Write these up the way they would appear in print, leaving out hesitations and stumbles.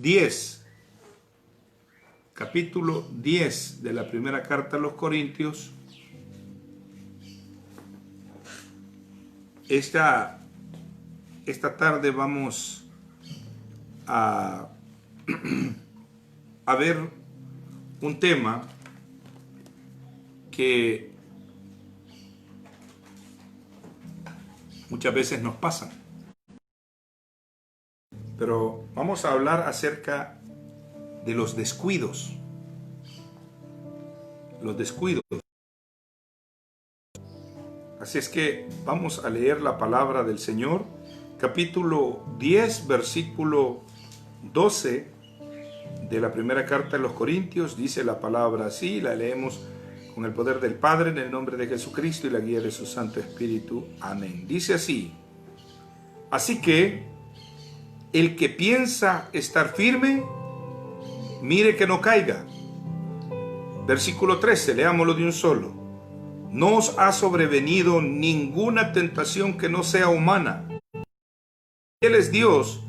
10, capítulo 10 de la primera carta a los Corintios. Esta tarde vamos a ver un tema que muchas veces nos pasa. Pero vamos a hablar acerca de los descuidos. Los descuidos. Así es que vamos a leer la palabra del Señor, capítulo 10, versículo 12 de la primera carta de los Corintios. Dice la palabra así, la leemos con el poder del Padre, en el nombre de Jesucristo y la guía de su Santo Espíritu. Amén. Dice así: así que el que piensa estar firme, mire que no caiga. Versículo 13, leámoslo de un solo. No os ha sobrevenido ninguna tentación que no sea humana. Él es Dios,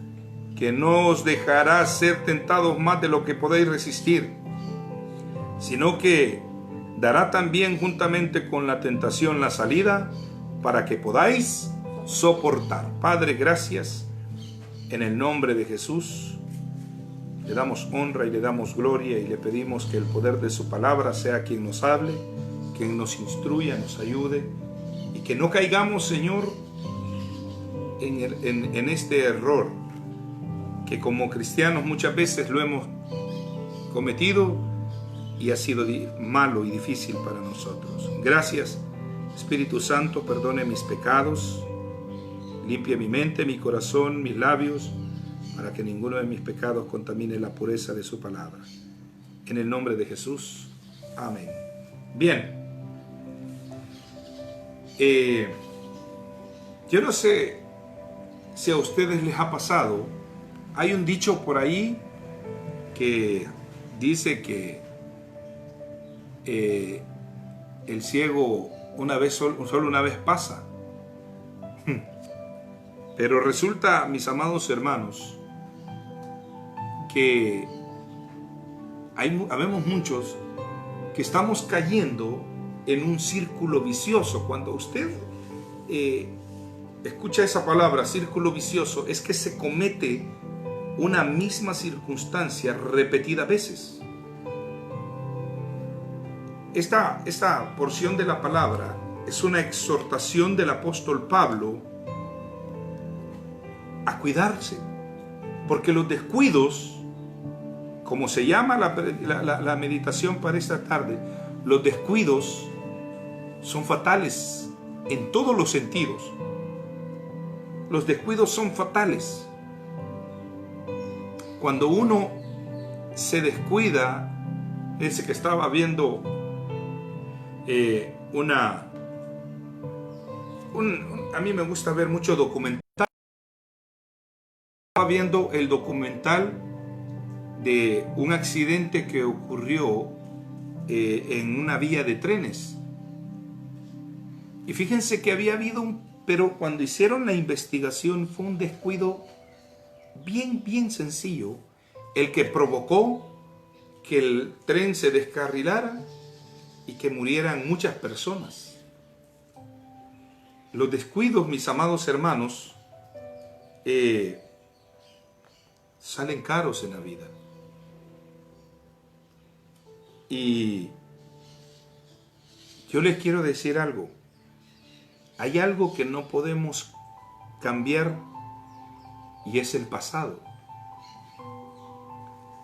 que no os dejará ser tentados más de lo que podéis resistir, sino que dará también juntamente con la tentación la salida para que podáis soportar. Padre, gracias. En el nombre de Jesús, le damos honra y le damos gloria y le pedimos que el poder de su palabra sea quien nos hable, quien nos instruya, nos ayude y que no caigamos, Señor, en este error que como cristianos muchas veces lo hemos cometido y ha sido malo y difícil para nosotros. Gracias, Espíritu Santo, perdone mis pecados. Limpia mi mente, mi corazón, mis labios, para que ninguno de mis pecados contamine la pureza de su palabra. En el nombre de Jesús. Amén. Bien. Yo no sé si a ustedes les ha pasado. Hay un dicho por ahí que dice que el ciego solo una vez pasa. Pero resulta, mis amados hermanos, que habemos muchos que estamos cayendo en un círculo vicioso. Cuando usted escucha esa palabra, círculo vicioso, es que se comete una misma circunstancia repetidas veces. Esta porción de la palabra es una exhortación del apóstol Pablo a cuidarse, porque los descuidos, como se llama la meditación para esta tarde, los descuidos son fatales en todos los sentidos. Los descuidos son fatales. Cuando uno se descuida, dice que estaba viendo a mí me gusta ver mucho documental. Estaba viendo el documental de un accidente que ocurrió en una vía de trenes. Y fíjense que había habido pero cuando hicieron la investigación fue un descuido bien sencillo el que provocó que el tren se descarrilara y que murieran muchas personas. Los descuidos, mis amados hermanos, salen caros en la vida. Y yo les quiero decir algo. Hay algo que no podemos cambiar y es el pasado.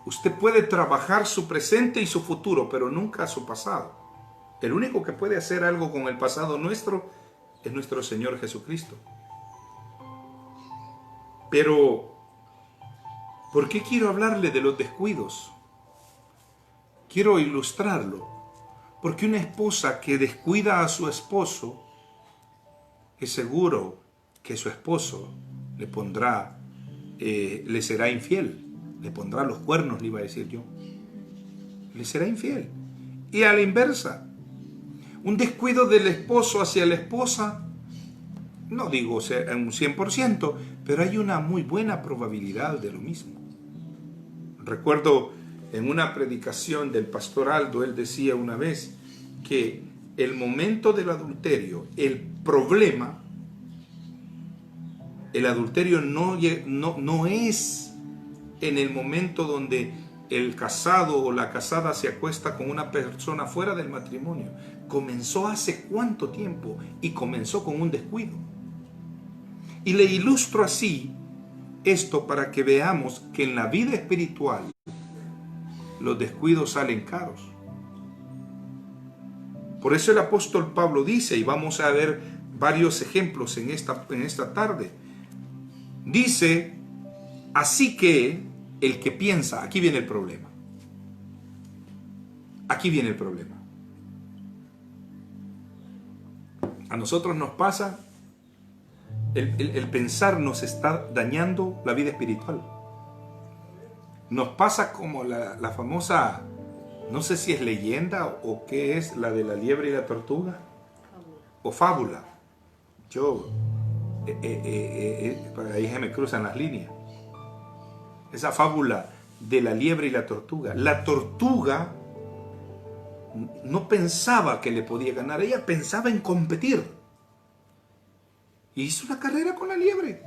Usted puede trabajar su presente y su futuro, pero nunca su pasado. El único que puede hacer algo con el pasado nuestro es nuestro Señor Jesucristo. Pero ¿por qué quiero hablarle de los descuidos? Quiero ilustrarlo. Porque una esposa que descuida a su esposo, es seguro que su esposo le será infiel. Le pondrá los cuernos, le iba a decir yo. Le será infiel. Y a la inversa, un descuido del esposo hacia la esposa, no digo un 100%, pero hay una muy buena probabilidad de lo mismo. Recuerdo en una predicación del pastor Aldo, él decía una vez que el momento del adulterio, el problema, el adulterio no es en el momento donde el casado o la casada se acuesta con una persona fuera del matrimonio. Comenzó hace cuánto tiempo y comenzó con un descuido. Y le ilustro así esto para que veamos que en la vida espiritual los descuidos salen caros. Por eso el apóstol Pablo dice, y vamos a ver varios ejemplos en esta tarde, dice, así que el que piensa, aquí viene el problema. Aquí viene el problema. A nosotros nos pasa, el pensar nos está dañando la vida espiritual. Nos pasa como la famosa, no sé si es leyenda o qué es, la de la liebre y la tortuga, o fábula. Ahí se me cruzan las líneas. Esa fábula de la liebre y la tortuga. La tortuga no pensaba que le podía ganar, ella pensaba en competir. Y hizo una carrera con la liebre.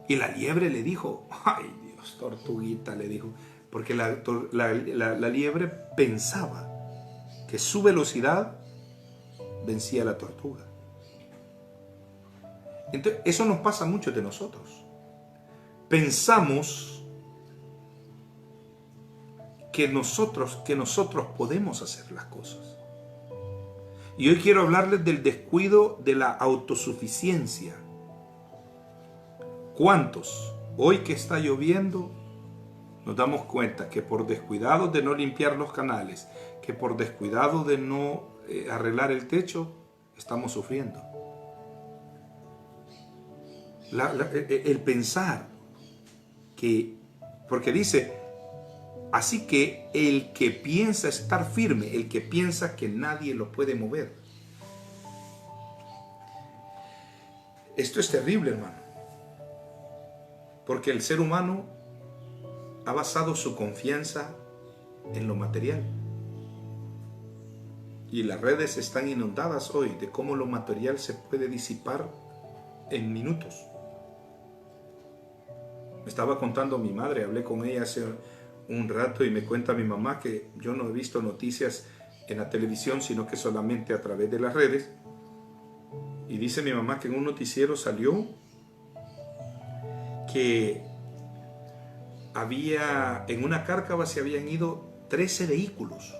Y la liebre le dijo, ay Dios, tortuguita, le dijo, porque la liebre pensaba que su velocidad vencía a la tortuga. Entonces, eso nos pasa a muchos de nosotros. Pensamos que nosotros podemos hacer las cosas. Y hoy quiero hablarles del descuido de la autosuficiencia. ¿Cuántos, hoy que está lloviendo, nos damos cuenta que por descuidado de no limpiar los canales, que por descuidado de no arreglar el techo, estamos sufriendo? El pensar que, porque dice, así que el que piensa estar firme, el que piensa que nadie lo puede mover. Esto es terrible, hermano, porque el ser humano ha basado su confianza en lo material. Y las redes están inundadas hoy de cómo lo material se puede disipar en minutos. Me estaba contando mi madre, hablé con ella hace un rato y me cuenta mi mamá que yo no he visto noticias en la televisión, sino que solamente a través de las redes. Y dice mi mamá que en un noticiero salió que en una cárcava se habían ido 13 vehículos.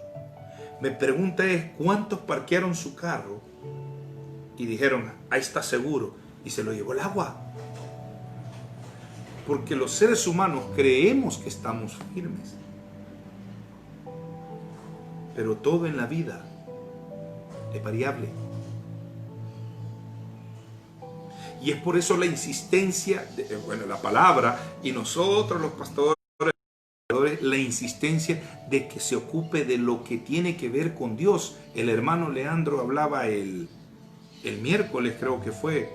Me pregunta es, ¿cuántos parquearon su carro? Y dijeron, ahí está seguro, y se lo llevó el agua. Porque los seres humanos creemos que estamos firmes. Pero todo en la vida es variable. Y es por eso la insistencia, la palabra, y nosotros los pastores, la insistencia de que se ocupe de lo que tiene que ver con Dios. El hermano Leandro hablaba el miércoles, creo que fue,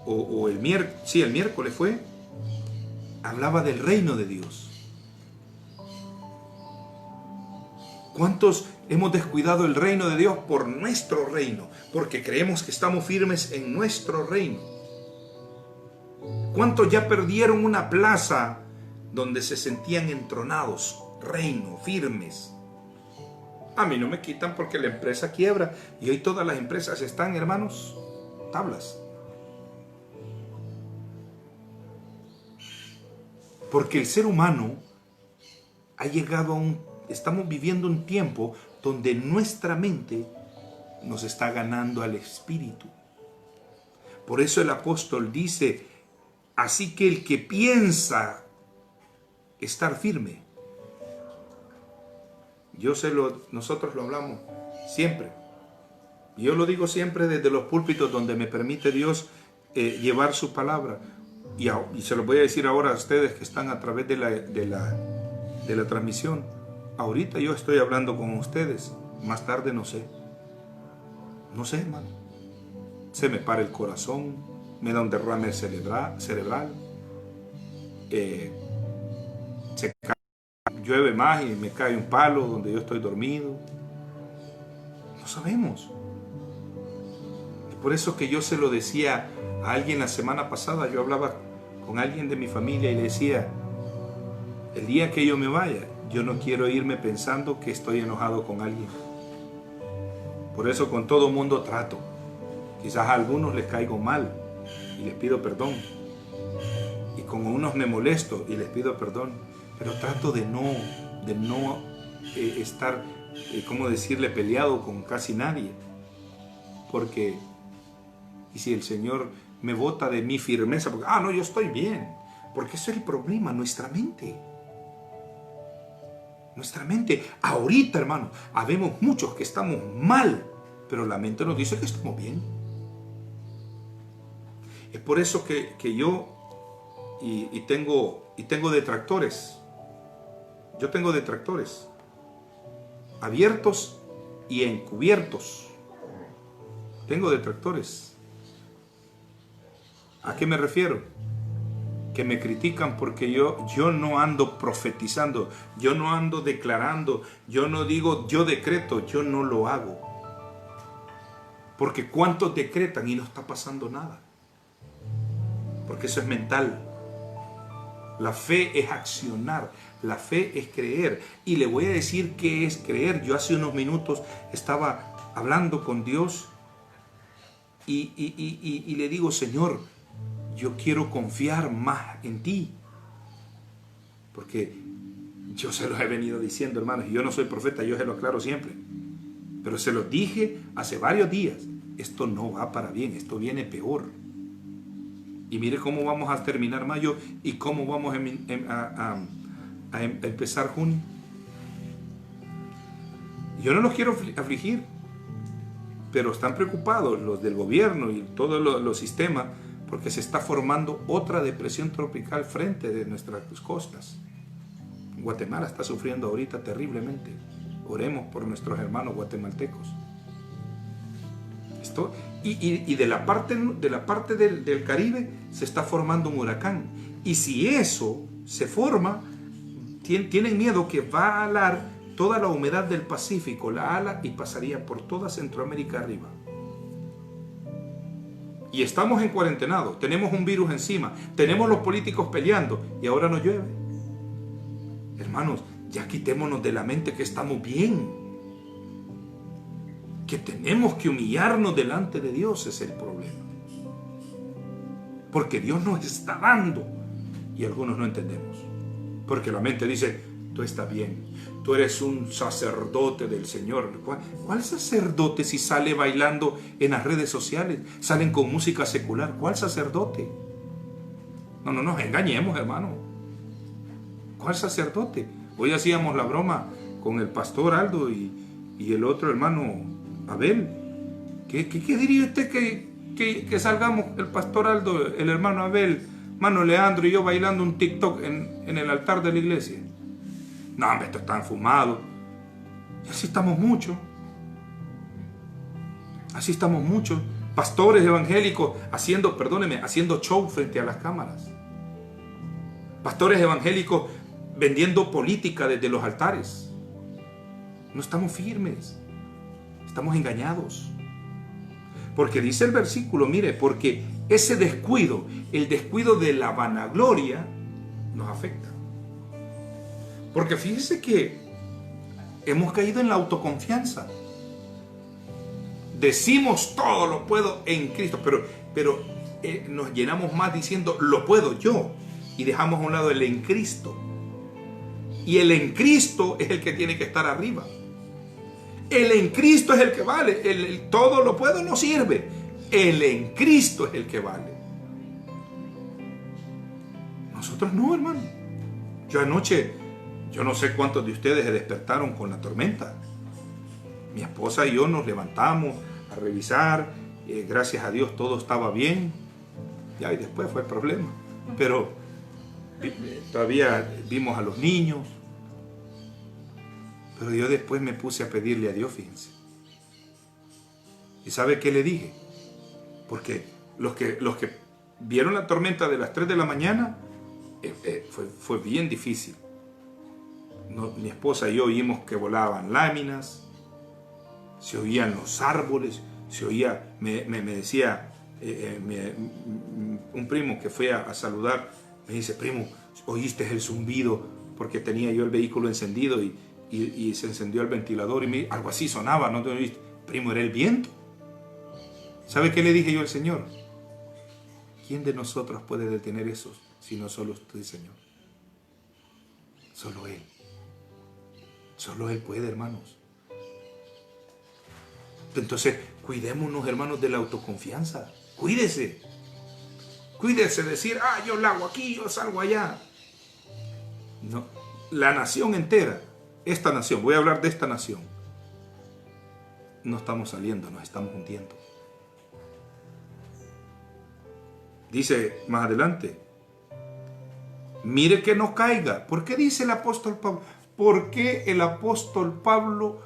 el miércoles fue, hablaba del reino de Dios. ¿Cuántos hemos descuidado el reino de Dios por nuestro reino? Porque creemos que estamos firmes en nuestro reino. ¿Cuántos ya perdieron una plaza donde se sentían entronados, reino, firmes? A mí no me quitan porque la empresa quiebra. Y hoy todas las empresas están, hermanos, tablas. Porque el ser humano ha llegado estamos viviendo un tiempo donde nuestra mente nos está ganando al espíritu. Por eso el apóstol dice, así que el que piensa estar firme. Nosotros lo hablamos siempre. Yo lo digo siempre desde los púlpitos donde me permite Dios llevar su palabra. Y se lo voy a decir ahora a ustedes que están a través de la transmisión. Ahorita yo estoy hablando con ustedes. Más tarde no sé. No sé, hermano. Se me para el corazón. Me da un derrame cerebral. Se cae llueve más y me cae un palo donde yo estoy dormido. No sabemos. Por eso que yo se lo decía a alguien la semana pasada. Yo hablaba con alguien de mi familia y le decía, el día que yo me vaya, yo no quiero irme pensando que estoy enojado con alguien. Por eso con todo mundo trato. Quizás a algunos les caigo mal y les pido perdón. Y con unos me molesto y les pido perdón. Pero trato de no estar, ¿cómo decirle?, peleado con casi nadie. Porque, y si el Señor me bota de mi firmeza, porque, no, yo estoy bien. Porque eso es el problema, nuestra mente. Nuestra mente, ahorita, hermano, habemos muchos que estamos mal, pero la mente nos dice que estamos bien. Es por eso que yo tengo detractores. Yo tengo detractores, abiertos y encubiertos. Tengo detractores. ¿A qué me refiero? Que me critican porque yo no ando profetizando, yo no ando declarando, yo no digo, yo decreto, yo no lo hago. Porque ¿cuántos decretan y no está pasando nada? Porque eso es mental. La fe es accionar, la fe es creer. Y le voy a decir qué es creer. Yo hace unos minutos estaba hablando con Dios y le digo, Señor, yo quiero confiar más en ti. Porque yo se los he venido diciendo, hermanos, y yo no soy profeta, yo se lo aclaro siempre. Pero se los dije hace varios días, esto no va para bien, esto viene peor. Y mire cómo vamos a terminar mayo y cómo vamos a empezar junio. Yo no los quiero afligir, pero están preocupados los del gobierno y todos los sistemas, porque se está formando otra depresión tropical frente de nuestras costas. Guatemala está sufriendo ahorita terriblemente. Oremos por nuestros hermanos guatemaltecos. Y de la parte del Caribe se está formando un huracán. Y si eso se forma, tienen miedo que va a alar toda la humedad del Pacífico, la ala y pasaría por toda Centroamérica arriba. Y estamos en cuarentenado, tenemos un virus encima, tenemos los políticos peleando y ahora no llueve. Hermanos, ya quitémonos de la mente que estamos bien. Que tenemos que humillarnos delante de Dios es el problema. Porque Dios nos está dando y algunos no entendemos. Porque la mente dice, tú estás bien, tú eres un sacerdote del Señor. ¿Cuál sacerdote si sale bailando en las redes sociales? Salen con música secular. ¿Cuál sacerdote? No nos engañemos, hermano. ¿Cuál sacerdote? Hoy hacíamos la broma con el pastor Aldo y el otro hermano Abel. ¿Qué diría usted que salgamos el pastor Aldo, el hermano Abel, hermano Leandro y yo bailando un TikTok en el altar de la iglesia? No, hombre, esto está fumado. Y así estamos muchos. Así estamos muchos. Pastores evangélicos haciendo show frente a las cámaras. Pastores evangélicos vendiendo política desde los altares. No estamos firmes. Estamos engañados. Porque dice el versículo, mire, porque ese descuido, el descuido de la vanagloria, nos afecta. Porque fíjese que hemos caído en la autoconfianza. Decimos todo lo puedo en Cristo, pero nos llenamos más diciendo lo puedo yo y dejamos a un lado el en Cristo. Y el en Cristo es el que tiene que estar arriba. El en Cristo es el que vale. El todo lo puedo no sirve. El en Cristo es el que vale. Nosotros no, hermano. Yo anoche, yo no sé cuántos de ustedes se despertaron con la tormenta. Mi esposa y yo nos levantamos a revisar. Gracias a Dios todo estaba bien. Ya, y después fue el problema. Pero todavía vimos a los niños. Pero yo después me puse a pedirle a Dios, fíjense. ¿Y sabe qué le dije? Porque los que vieron la tormenta de las 3 de la mañana, fue bien difícil. Mi esposa y yo oímos que volaban láminas, se oían los árboles, se oía, me decía un primo que fue a saludar, me dice: primo, ¿oíste el zumbido? Porque tenía yo el vehículo encendido y se encendió el ventilador y algo así sonaba, ¿no te oíste? Primo, era el viento. ¿Sabe qué le dije yo al Señor? ¿Quién de nosotros puede detener eso si no solo usted, Señor? Solo Él. Solo Él puede, hermanos. Entonces, cuidémonos, hermanos, de la autoconfianza. Cuídese. Cuídese de decir: yo la hago aquí, yo salgo allá. No, la nación entera, esta nación, voy a hablar de esta nación, no estamos saliendo, nos estamos hundiendo. Dice más adelante: mire que no caiga. ¿Por qué dice el apóstol Pablo? ¿Por qué el apóstol Pablo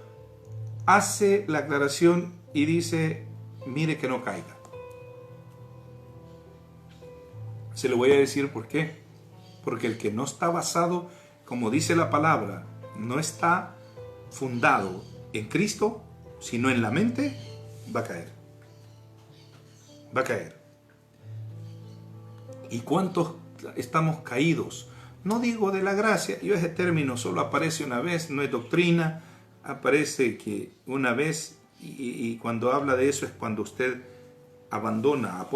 hace la aclaración y dice: mire que no caiga? Se lo voy a decir por qué. Porque el que no está basado, como dice la palabra, no está fundado en Cristo, sino en la mente, va a caer. Va a caer. ¿Y cuántos estamos caídos? No digo de la gracia, yo ese término solo aparece una vez, no es doctrina, aparece que una vez, y cuando habla de eso es cuando usted abandona.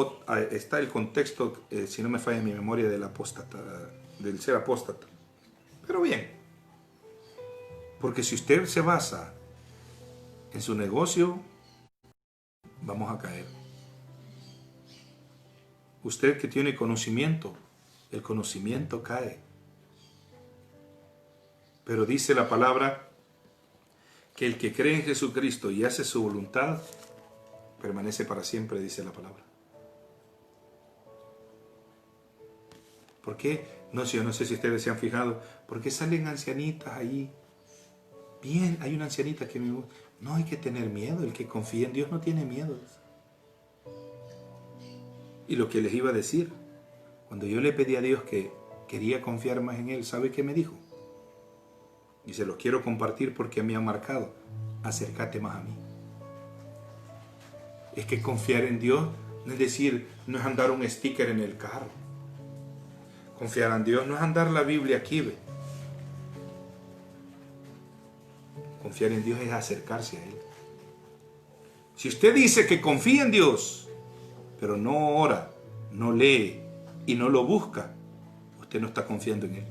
Está el contexto, si no me falla mi memoria, del apóstata, del ser apóstata. Pero bien, porque si usted se basa en su negocio, vamos a caer. Usted que tiene conocimiento, el conocimiento cae. Pero dice la palabra que el que cree en Jesucristo y hace su voluntad, permanece para siempre, dice la palabra. ¿Por qué? Yo no sé si ustedes se han fijado, ¿por qué salen ancianitas ahí? Bien, hay una ancianita que me gusta. No hay que tener miedo, el que confía en Dios no tiene miedo. Y lo que les iba a decir, cuando yo le pedí a Dios que quería confiar más en Él, ¿sabe qué me dijo? Y se los quiero compartir porque me ha marcado: acércate más a mí. Es que confiar en Dios no es decir, no es andar un sticker en el carro. Confiar en Dios no es andar la Biblia aquí, ¿ve? Confiar en Dios es acercarse a Él. Si usted dice que confía en Dios, pero no ora, no lee y no lo busca, usted no está confiando en Él.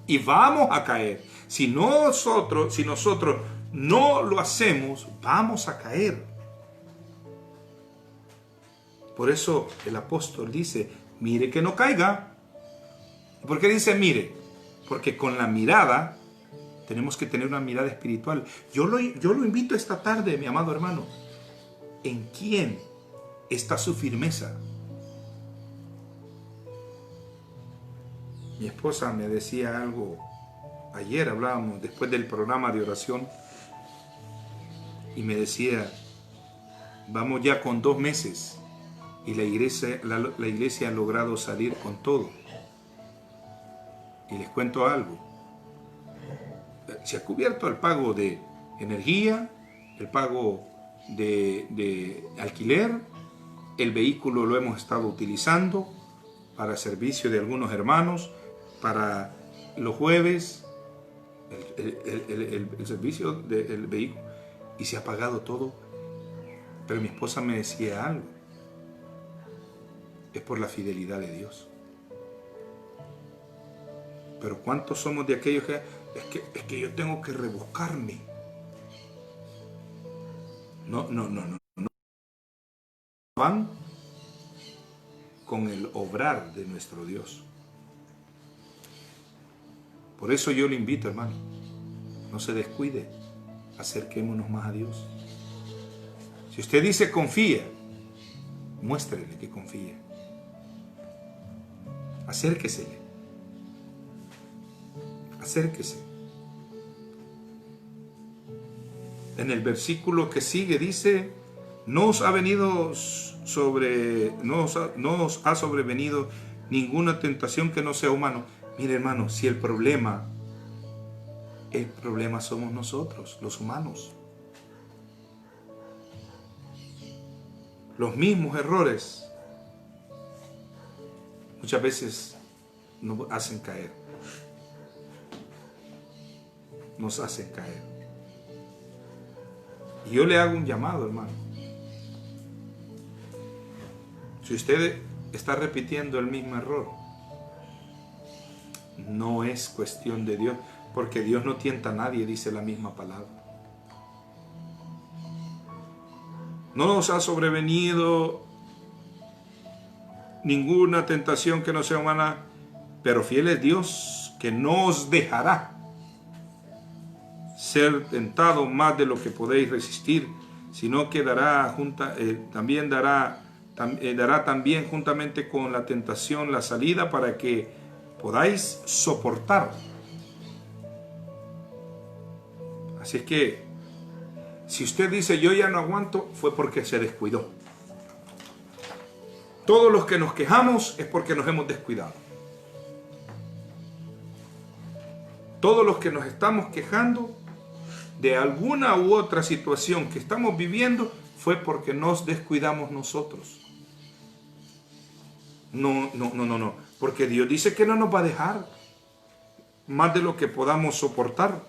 Y vamos a caer. Si nosotros no lo hacemos, vamos a caer. Por eso el apóstol dice: mire que no caiga. ¿Por qué dice mire? Porque con la mirada tenemos que tener una mirada espiritual. Yo lo invito esta tarde, mi amado hermano. ¿En quién está su firmeza? Mi esposa me decía algo, ayer hablábamos después del programa de oración, y me decía: vamos ya con 2 meses y la iglesia ha logrado salir con todo. Y les cuento algo: se ha cubierto el pago de energía, el pago de alquiler, el vehículo lo hemos estado utilizando para servicio de algunos hermanos, para los jueves, el servicio del vehículo, y se ha pagado todo. Pero mi esposa me decía algo: es por la fidelidad de Dios. Pero ¿cuántos somos de aquellos que es que yo tengo que rebuscarme? No. Van con el obrar de nuestro Dios. Por eso yo le invito, hermano, no se descuide, acerquémonos más a Dios. Si usted dice confía, muéstrele que confía. Acérquesele. Acérquese. En el versículo que sigue dice: no os ha sobrevenido ninguna tentación que no sea humano. Mire, hermano, si el problema El problema somos nosotros, los humanos. Los mismos errores muchas veces nos hacen caer. Nos hacen caer. Y yo le hago un llamado, hermano. Si usted está repitiendo el mismo error, no es cuestión de Dios, porque Dios no tienta a nadie, dice la misma palabra. No nos ha sobrevenido ninguna tentación que no sea humana, pero fiel es Dios que no os dejará ser tentado más de lo que podéis resistir, sino que dará también juntamente con la tentación la salida para que podáis soportar. Así es que si usted dice yo ya no aguanto, fue porque se descuidó. Todos los que nos quejamos es porque nos hemos descuidado. Todos los que nos estamos quejando de alguna u otra situación que estamos viviendo fue porque nos descuidamos nosotros. No. Porque Dios dice que no nos va a dejar más de lo que podamos soportar.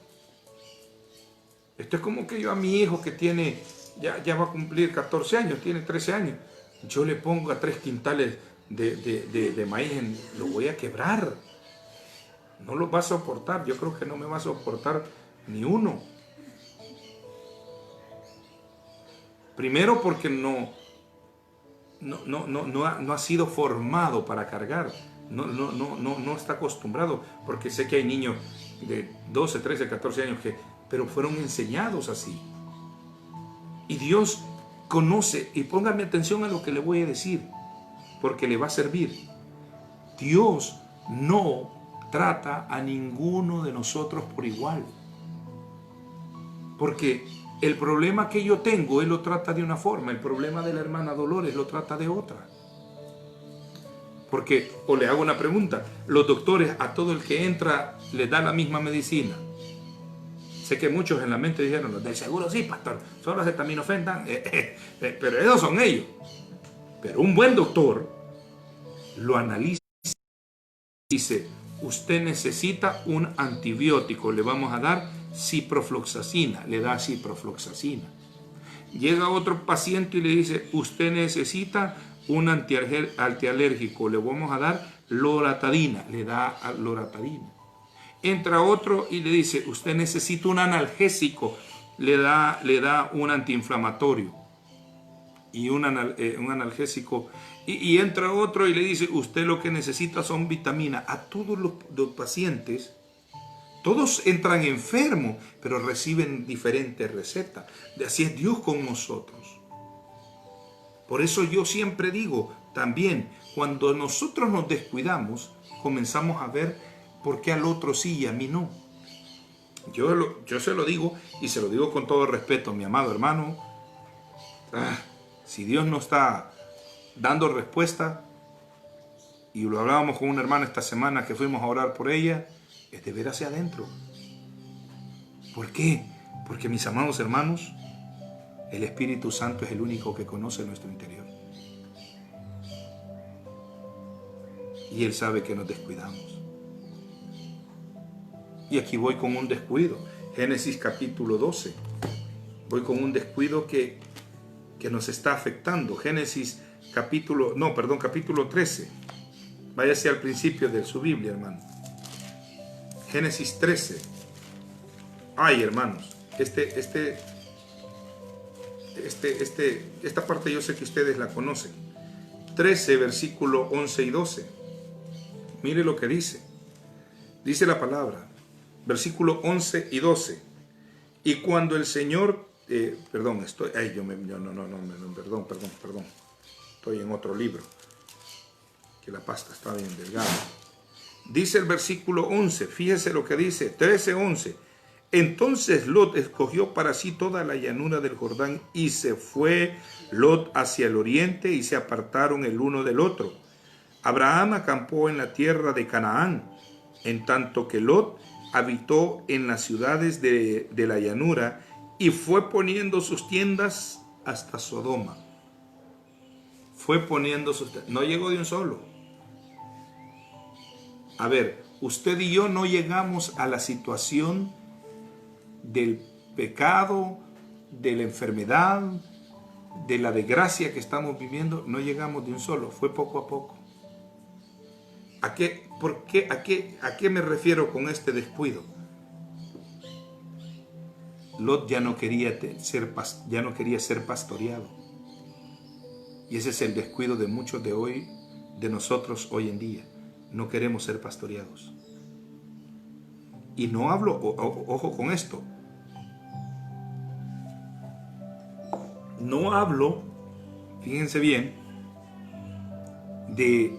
Esto es como que yo a mi hijo que tiene, ya va a cumplir 14 años, tiene 13 años, yo le pongo a 3 quintales de maíz, lo voy a quebrar. No lo va a soportar, yo creo que no me va a soportar ni uno. Primero porque no ha sido formado para cargar, no está acostumbrado, porque sé que hay niños de 12, 13, 14 años pero fueron enseñados así. Y Dios conoce, y póngame atención a lo que le voy a decir, porque le va a servir. Dios no trata a ninguno de nosotros por igual. Porque el problema que yo tengo, Él lo trata de una forma, el problema de la hermana Dolores lo trata de otra. Porque, o le hago una pregunta, los doctores a todo el que entra le dan la misma medicina. Sé que muchos en la mente dijeron, los del seguro sí, pastor, solo acetaminofén dan, pero esos son ellos. Pero un buen doctor lo analiza y dice, usted necesita un antibiótico, le vamos a dar ciprofloxacina, le da ciprofloxacina. Llega otro paciente y le dice, usted necesita un antialérgico, le vamos a dar loratadina, le da loratadina. Entra otro y le dice, usted necesita un analgésico, le da un antiinflamatorio y un analgésico. Y entra otro y le dice, usted lo que necesita son vitaminas. A todos los pacientes, todos entran enfermos, pero reciben diferentes recetas. Así es Dios con nosotros. Por eso yo siempre digo, también, cuando nosotros nos descuidamos, comenzamos a ver por qué al otro sí y a mí no. Yo se lo digo, y se lo digo con todo respeto, mi amado hermano. Si Dios no está dando respuesta, y lo hablábamos con una hermana esta semana que fuimos a orar por ella, es de ver hacia adentro. ¿Por qué? Porque, mis amados hermanos, el Espíritu Santo es el único que conoce nuestro interior. Y Él sabe que nos descuidamos. Y aquí voy con un descuido. Génesis capítulo 12. Voy con un descuido que nos está afectando. Génesis capítulo 13. Váyase al principio de su Biblia, hermano. Génesis 13. Ay, hermanos, esta parte yo sé que ustedes la conocen. 13, versículo 11 y 12. Mire lo que dice. Dice la palabra, versículo 11 y 12. Y cuando el Señor, perdón. Estoy en otro libro, que la pasta está bien delgada. Dice el versículo 11, fíjese lo que dice, 13, 11. Entonces Lot escogió para sí toda la llanura del Jordán y se fue Lot hacia el oriente y se apartaron el uno del otro. Abraham acampó en la tierra de Canaán, en tanto que Lot habitó en las ciudades de la llanura y fue poniendo sus tiendas hasta Sodoma. Fue poniendo sus tiendas. No llegó de un solo. A ver, usted y yo no llegamos a la situación del pecado, de la enfermedad, de la desgracia que estamos viviendo. No llegamos de un solo. Fue poco a poco. ¿A qué me refiero con este descuido? Lot ya no quería ser pastoreado. Y ese es el descuido de muchos de nosotros hoy en día. No queremos ser pastoreados. Y no hablo, ojo con esto, no hablo, fíjense bien, de,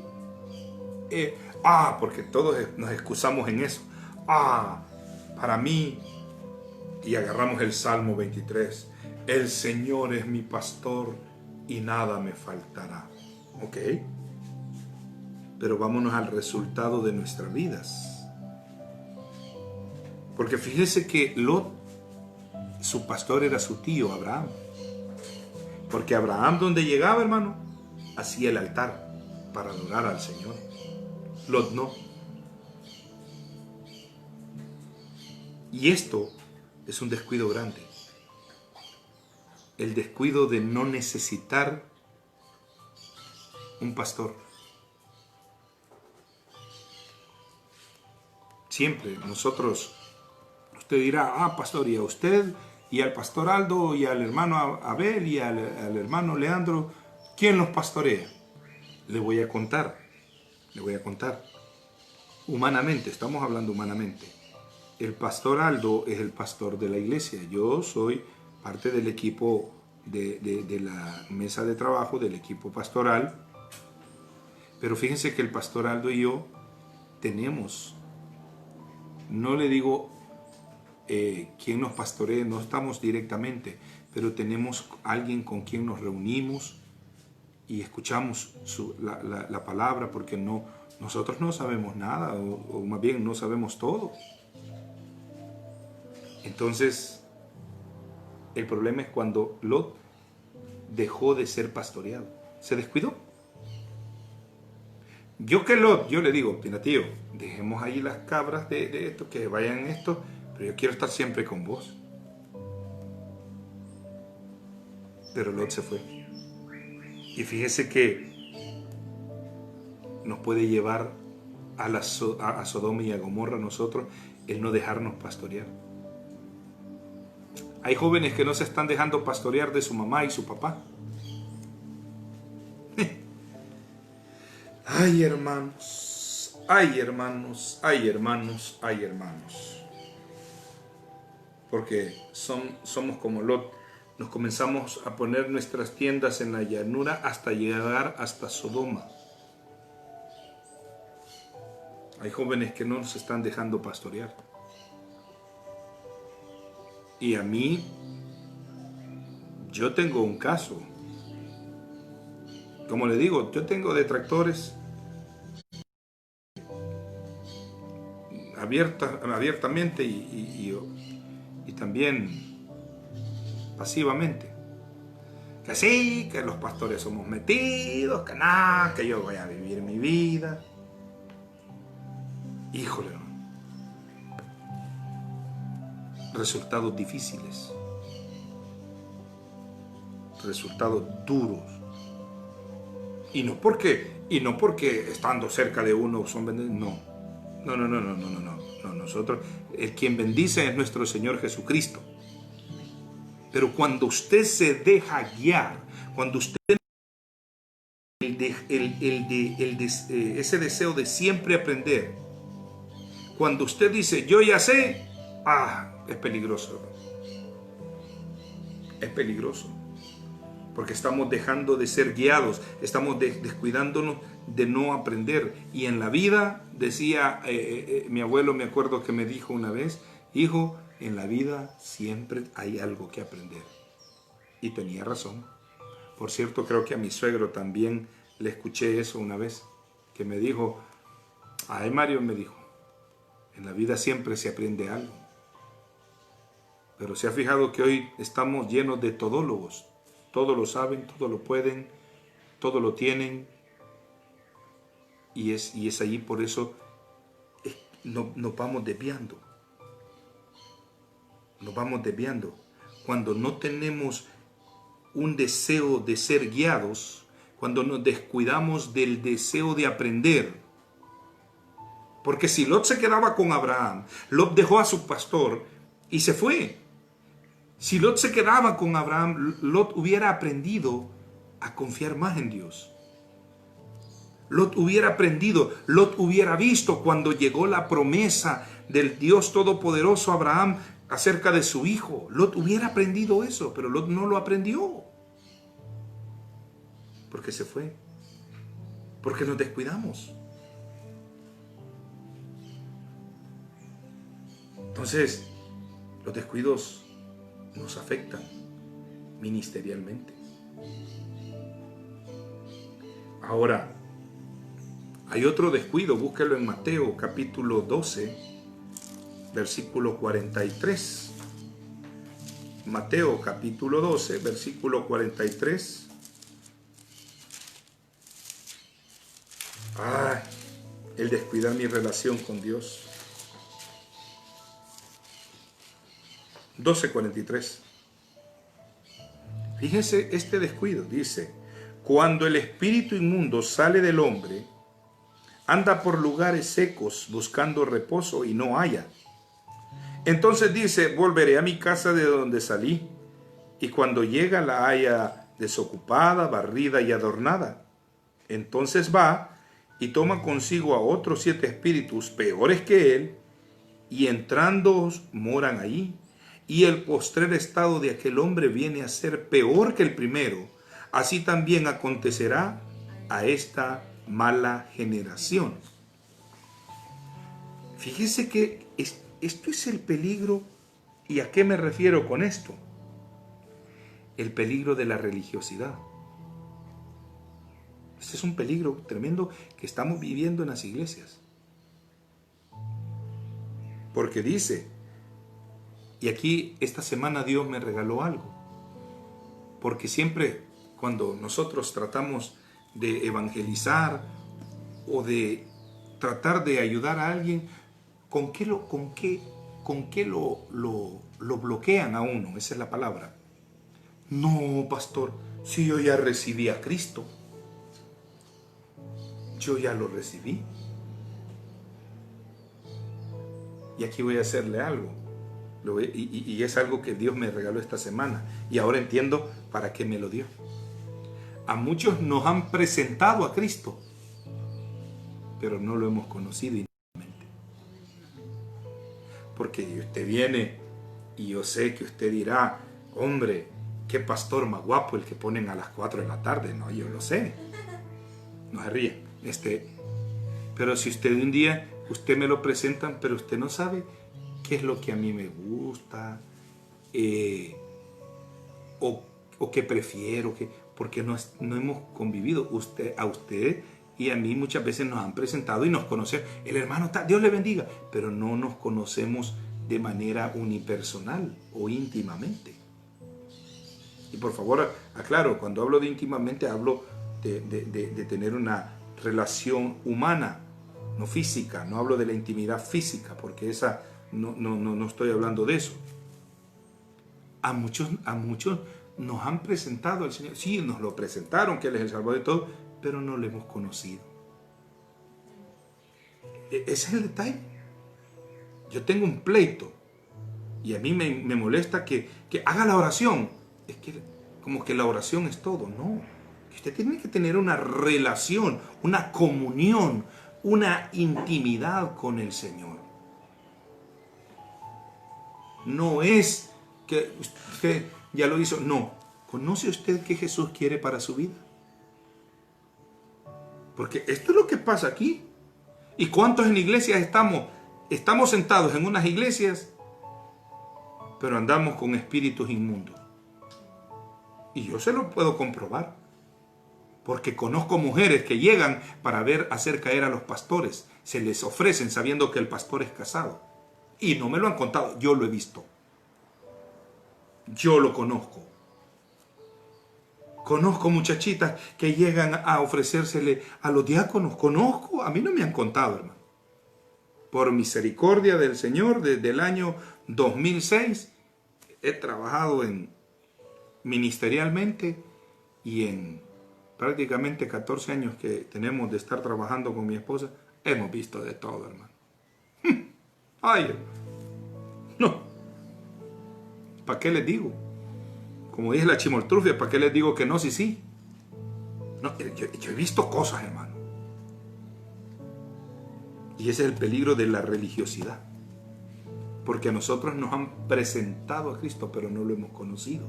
porque todos nos excusamos en eso. Para mí, y agarramos el Salmo 23, el Señor es mi pastor y nada me faltará. ¿Ok? Pero vámonos al resultado de nuestras vidas. Porque fíjese que Lot, su pastor era su tío Abraham. Porque Abraham, donde llegaba, hermano, hacía el altar para adorar al Señor. Lot no. Y esto es un descuido grande. El descuido de no necesitar un pastor. Siempre nosotros, usted dirá, pastor, y a usted, y al pastor Aldo, y al hermano Abel, y al hermano Leandro, ¿quién los pastorea? Le voy a contar. Humanamente, estamos hablando humanamente. El pastor Aldo es el pastor de la iglesia. Yo soy parte del equipo de la mesa de trabajo, del equipo pastoral. Pero fíjense que el pastor Aldo y yo tenemos, no le digo quién nos pastoree, no estamos directamente, pero tenemos alguien con quien nos reunimos y escuchamos la palabra, porque nosotros no sabemos nada, o más bien no sabemos todo. Entonces, el problema es cuando Lot dejó de ser pastoreado. ¿Se descuidó? Yo le digo, mira tío, dejemos ahí las cabras de esto, que vayan en esto, pero yo quiero estar siempre con vos. Pero Lot se fue. Y fíjese que nos puede llevar a Sodoma y a Gomorra nosotros el no dejarnos pastorear. Hay jóvenes que no se están dejando pastorear de su mamá y su papá. Ay, hermanos, ay, hermanos, ay, hermanos, ay, hermanos. Porque somos como Lot. Nos comenzamos a poner nuestras tiendas en la llanura hasta llegar hasta Sodoma. Hay jóvenes que no se están dejando pastorear. Y a mí, yo tengo un caso. Como le digo, yo tengo detractores abiertamente y también pasivamente. Que sí, que los pastores somos metidos, que nada, que yo voy a vivir mi vida. Híjole, ¿no? Resultados difíciles, resultados duros. Y no porque estando cerca de uno son bendecidos, no. Nosotros, el quien bendice es nuestro Señor Jesucristo. Pero cuando usted se deja guiar, cuando usted ese deseo de siempre aprender, cuando usted dice yo ya sé, es peligroso. Es peligroso. Porque estamos dejando de ser guiados, estamos descuidándonos de no aprender. Y en la vida, decía mi abuelo, me acuerdo que me dijo una vez, hijo, en la vida siempre hay algo que aprender. Y tenía razón. Por cierto, creo que a mi suegro también le escuché eso una vez, que me dijo, Mario me dijo, En la vida siempre se aprende algo. Pero se ha fijado que hoy estamos llenos de todólogos. Todo lo saben, todo lo pueden, todo lo tienen. Y es ahí por eso nos vamos desviando. Nos vamos desviando. Cuando no tenemos un deseo de ser guiados, cuando nos descuidamos del deseo de aprender. Porque si Lot se quedaba con Abraham, Lot dejó a su pastor y se fue. Si Lot se quedaba con Abraham, Lot hubiera aprendido a confiar más en Dios. Lot hubiera aprendido, Lot hubiera visto cuando llegó la promesa del Dios Todopoderoso a Abraham acerca de su hijo. Lot hubiera aprendido eso, pero Lot no lo aprendió. Porque se fue. Porque nos descuidamos. Entonces, los descuidos nos afectan ministerialmente. Ahora, hay otro descuido, búsquelo en Mateo capítulo 12, versículo 43. Mateo capítulo 12, versículo 43. El descuidar mi relación con Dios. 12:43. Fíjense este descuido, dice: cuando el espíritu inmundo sale del hombre, anda por lugares secos buscando reposo y no halla. Entonces dice: volveré a mi casa de donde salí, y cuando llega la halla desocupada, barrida y adornada. Entonces va y toma consigo a otros 7 espíritus peores que él, y entrando moran allí. Y el postrer estado de aquel hombre viene a ser peor que el primero. Así también acontecerá a esta mala generación. Fíjese que esto es el peligro. ¿Y a qué me refiero con esto? El peligro de la religiosidad. Este es un peligro tremendo que estamos viviendo en las iglesias. Porque dice, y aquí esta semana Dios me regaló algo. Porque siempre cuando nosotros tratamos de evangelizar o de tratar de ayudar a alguien, ¿con qué lo bloquean a uno? Esa es la palabra. No, pastor, si yo ya recibí a Cristo. Yo ya lo recibí. Y aquí voy a hacerle algo. Y es algo que Dios me regaló esta semana. Y ahora entiendo para qué me lo dio. A muchos nos han presentado a Cristo, pero no lo hemos conocido íntimamente. Porque usted viene y yo sé que usted dirá: hombre, qué pastor más guapo el que ponen a las 4 de la tarde. No, yo lo sé. No se ríe. Pero si usted un día, usted me lo presentan, pero usted no sabe qué es lo que a mí me gusta, o qué prefiero, porque no hemos convivido. A usted y a mí muchas veces nos han presentado y nos conocen. El hermano está, Dios le bendiga, pero no nos conocemos de manera unipersonal o íntimamente. Y por favor, aclaro, cuando hablo de íntimamente, hablo de tener una relación humana, no física. No hablo de la intimidad física, porque esa no estoy hablando de eso. A muchos nos han presentado al Señor. Sí, nos lo presentaron, que Él es el Salvador de todo, pero no lo hemos conocido. Ese es el detalle. Yo tengo un pleito y a mí me molesta que haga la oración. Es que como que la oración es todo. No. Usted tiene que tener una relación, una comunión, una intimidad con el Señor. No es que usted ya lo hizo. No. ¿Conoce usted qué Jesús quiere para su vida? Porque esto es lo que pasa aquí. ¿Y cuántos en iglesias estamos? Estamos sentados en unas iglesias, pero andamos con espíritus inmundos. Y yo se lo puedo comprobar. Porque conozco mujeres que llegan para ver hacer caer a los pastores. se les ofrecen sabiendo que el pastor es casado. Y no me lo han contado, yo lo he visto. Yo lo conozco. Conozco muchachitas que llegan a ofrecérsele a los diáconos. Conozco, a mí no me han contado, hermano. Por misericordia del Señor, desde el año 2006 he trabajado ministerialmente y en prácticamente 14 años que tenemos de estar trabajando con mi esposa, hemos visto de todo, hermano. Ay, hermano. No. ¿Para qué les digo? Como dice la chimoltrufia, ¿para qué les digo que no, sí, sí? No, yo he visto cosas, hermano. Y ese es el peligro de la religiosidad. Porque a nosotros nos han presentado a Cristo, pero no lo hemos conocido.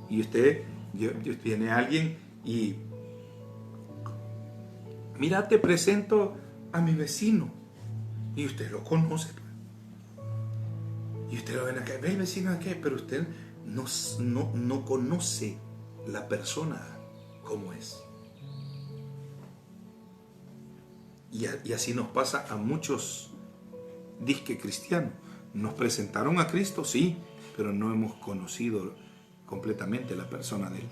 Y usted, viene alguien y... Mira, te presento a mi vecino. Y usted lo conoce. Y usted lo ven acá, ve el vecino acá, pero usted no conoce la persona como es. Y así nos pasa a muchos disque cristianos. Nos presentaron a Cristo, sí, pero no hemos conocido completamente la persona de Él.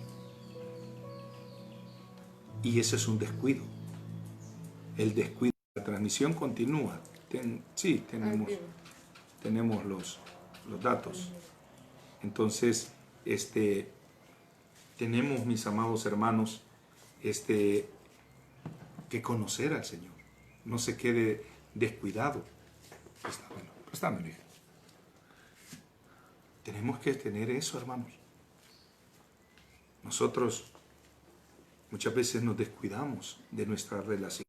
Y ese es un descuido. El descuido. La transmisión continúa. Sí, tenemos los datos. Entonces, tenemos, mis amados hermanos, que conocer al Señor. No se quede descuidado. Préstame, hija. Tenemos que tener eso, hermanos. Nosotros muchas veces nos descuidamos de nuestra relación.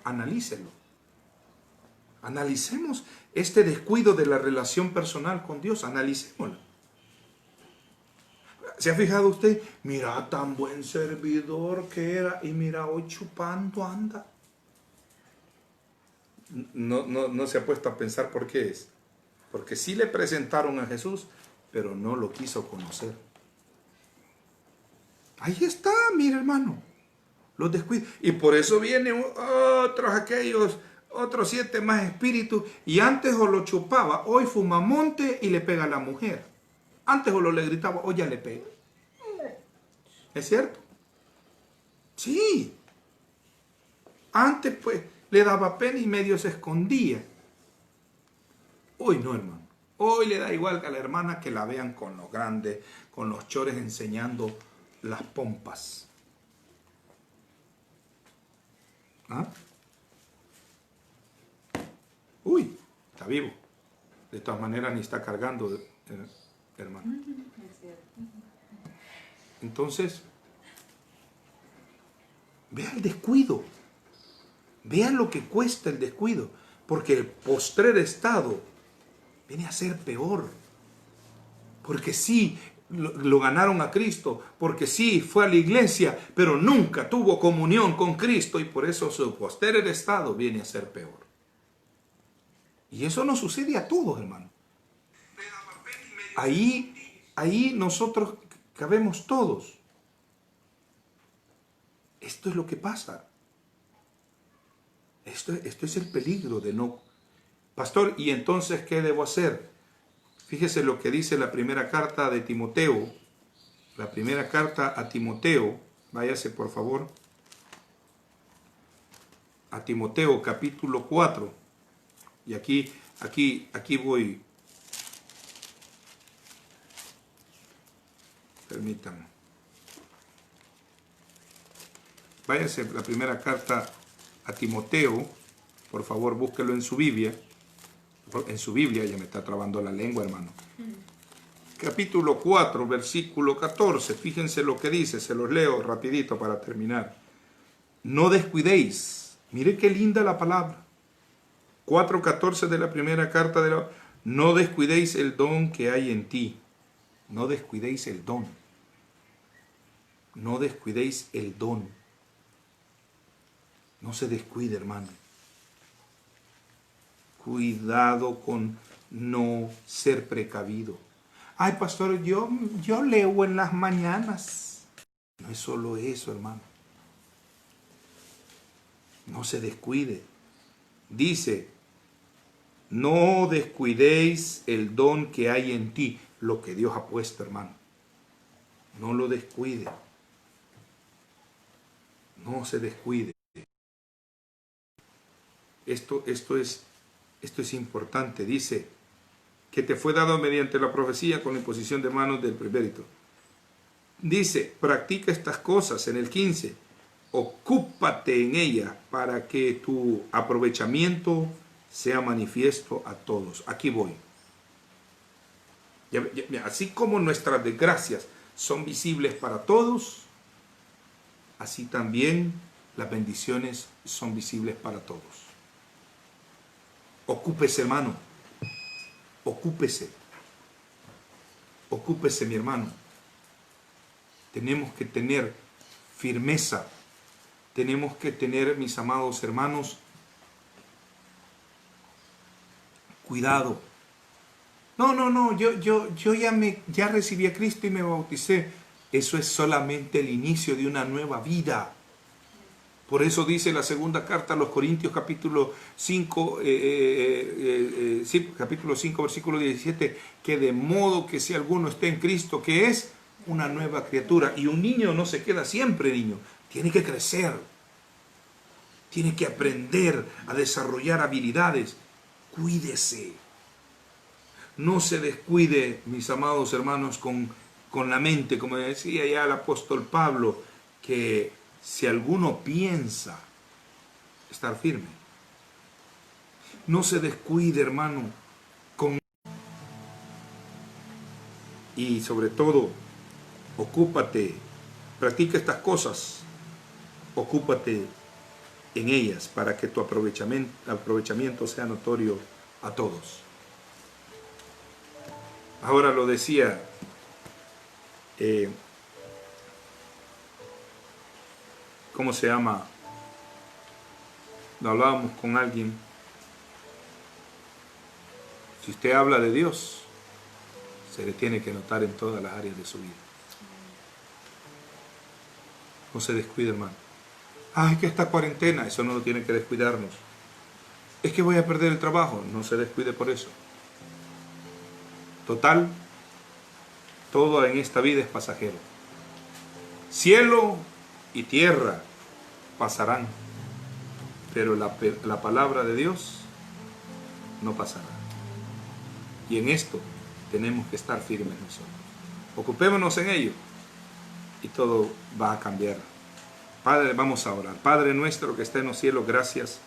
Analícelo. Analicemos este descuido de la relación personal con Dios. Analicémoslo. ¿Se ha fijado usted? Mira, tan buen servidor que era. Y mira, hoy chupando anda. No se ha puesto a pensar por qué es. Porque sí le presentaron a Jesús, pero no lo quiso conocer. Ahí está, mira, hermano. Los descuidos. Y por eso vienen otros 7 más espíritus. Y antes o lo chupaba, hoy fuma monte y le pega a la mujer. Antes o le gritaba, hoy ya le pega. ¿Es cierto? Sí. Antes pues le daba pena y medio se escondía. Hoy no, hermano. Hoy le da igual a la hermana que la vean con los grandes, con los chores enseñando las pompas. ¿Ah? Uy, está vivo. De todas maneras ni está cargando, hermano. Entonces, vea el descuido. Vea lo que cuesta el descuido. Porque el postrer estado viene a ser peor. Porque sí, lo ganaron a Cristo. Porque sí, fue a la iglesia, pero nunca tuvo comunión con Cristo. Y por eso su postrer estado viene a ser peor. Y eso no sucede a todos, hermano. Ahí nosotros cabemos todos. Esto es lo que pasa. Esto es el peligro de no... Pastor, ¿y entonces qué debo hacer? Fíjese lo que dice la primera carta de Timoteo. La primera carta a Timoteo. Váyase, por favor. A Timoteo, capítulo 4. Y aquí voy. Permítanme. Váyase la primera carta a Timoteo. Por favor, búsquelo en su Biblia. En su Biblia, ya me está trabando la lengua, hermano. Capítulo 4, versículo 14. Fíjense lo que dice, se los leo rapidito para terminar. No descuidéis. Mire qué linda la palabra. 4:14 de la primera carta de la... No descuidéis el don que hay en ti. No descuidéis el don. No descuidéis el don. No se descuide, hermano. Cuidado con no ser precavido. Ay, pastor, yo leo en las mañanas. No es solo eso, hermano. No se descuide. Dice, no descuidéis el don que hay en ti, lo que Dios ha puesto, hermano. No lo descuide. No se descuide. Esto es importante. Dice que te fue dado mediante la profecía con la imposición de manos del prepérito. Dice, practica estas cosas en el 15. Ocúpate en ellas para que tu aprovechamiento sea manifiesto a todos. Aquí voy. Así como nuestras desgracias son visibles para todos, así también las bendiciones son visibles para todos. Ocúpese, hermano. Ocúpese. Ocúpese, mi hermano. Tenemos que tener firmeza. Tenemos que tener, mis amados hermanos, cuidado. No, yo ya recibí a Cristo y me bauticé. Eso es solamente el inicio de una nueva vida. Por eso dice la segunda carta a los Corintios, capítulo 5, capítulo 5, versículo 17, que de modo que si alguno está en Cristo, que es una nueva criatura. Y un niño no se queda siempre niño, tiene que crecer, tiene que aprender a desarrollar habilidades. Cuídese. No se descuide, mis amados hermanos, con la mente, como decía ya el apóstol Pablo, que si alguno piensa estar firme, no se descuide, hermano, y sobre todo, ocúpate, practica estas cosas, ocúpate en ellas para que tu aprovechamiento sea notorio a todos. Ahora lo decía ¿cómo se llama? Lo hablábamos con alguien. Si usted habla de Dios, se le tiene que notar en todas las áreas de su vida. No se descuide, hermano. Ay, que esta cuarentena, eso no lo tiene que descuidarnos. Es que voy a perder el trabajo, no se descuide por eso. Total, todo en esta vida es pasajero. Cielo y tierra pasarán, pero la palabra de Dios no pasará. Y en esto tenemos que estar firmes nosotros. Ocupémonos en ello y todo va a cambiar. Padre, vamos a orar. Padre nuestro que está en los cielos, gracias